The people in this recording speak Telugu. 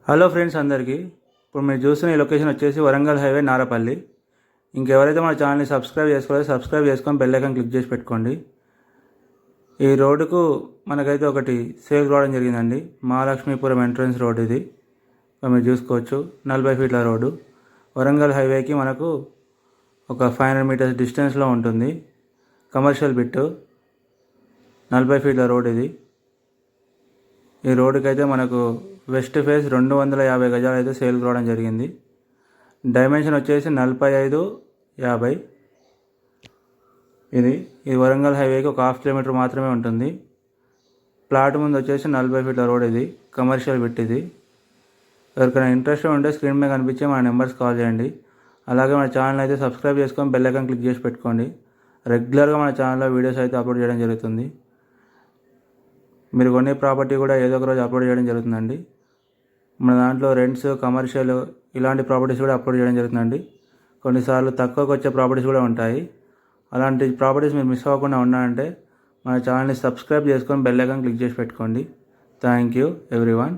హలో ఫ్రెండ్స్ అందరికీ. ఇప్పుడు మీరు చూస్తున్న ఈ లొకేషన్ వచ్చేసి వరంగల్ హైవే నారపల్లి. ఇంకెవరైతే మన ఛానల్ని సబ్స్క్రైబ్ చేసుకోవాలో సబ్స్క్రైబ్ చేసుకొని బెల్ ఐకాన్ క్లిక్ చేసి పెట్టుకోండి. ఈ రోడ్డుకు మనకైతే ఒకటి సేల్ రావడం జరిగిందండి. మహాలక్ష్మీపురం ఎంట్రన్స్ రోడ్ ఇది. మీరు చూసుకోవచ్చు 40 ఫీట్ల రోడ్డు. వరంగల్ హైవేకి మనకు ఒక 500 మీటర్స్ డిస్టెన్స్లో ఉంటుంది. కమర్షియల్ బిట్టు 40 ఫీట్ల రోడ్ ఇది. ఈ రోడ్డుకి అయితే మనకు వెస్ట్ ఫేస్ 250 గజాలు అయితే సేల్ రావడం జరిగింది. డైమెన్షన్ వచ్చేసి 45-50. ఇది వరంగల్ హైవేకి ఒక 1/2 కిలోమీటర్ మాత్రమే ఉంటుంది. ప్లాట్ ముందు వచ్చేసి 40 ఫీట్ల రోడ్ ఇది. కమర్షియల్ బిట్ ఇది. ఎవరికైనా ఇంట్రెస్ట్ ఉంటే స్క్రీన్ మీద కనిపించే మన నెంబర్స్ కాల్ చేయండి. అలాగే మన ఛానల్ అయితే సబ్స్క్రైబ్ చేసుకొని బెల్ ఐకాన్ క్లిక్ చేసి పెట్టుకోండి. రెగ్యులర్గా మన ఛానల్లో వీడియోస్ అయితే అప్లోడ్ చేయడం జరుగుతుంది. మీరు కొనే ప్రాపర్టీ కూడా ఏదో ఒక రోజు అప్లోడ్ చేయడం జరుగుతుందండి. మన దాంట్లో రెంట్స్, కమర్షియల్ ఇలాంటి ప్రాపర్టీస్ కూడా అప్లోడ్ చేయడం జరుగుతుందండి. కొన్నిసార్లు తక్కువకి వచ్చే ప్రాపర్టీస్ కూడా ఉంటాయి. అలాంటి ప్రాపర్టీస్ మీరు మిస్ అవ్వకుండా ఉన్నారంటే మన ఛానల్ని సబ్స్క్రైబ్ చేసుకొని బెల్ ఐకాన్ క్లిక్ చేసి పెట్టుకోండి. Thank you everyone.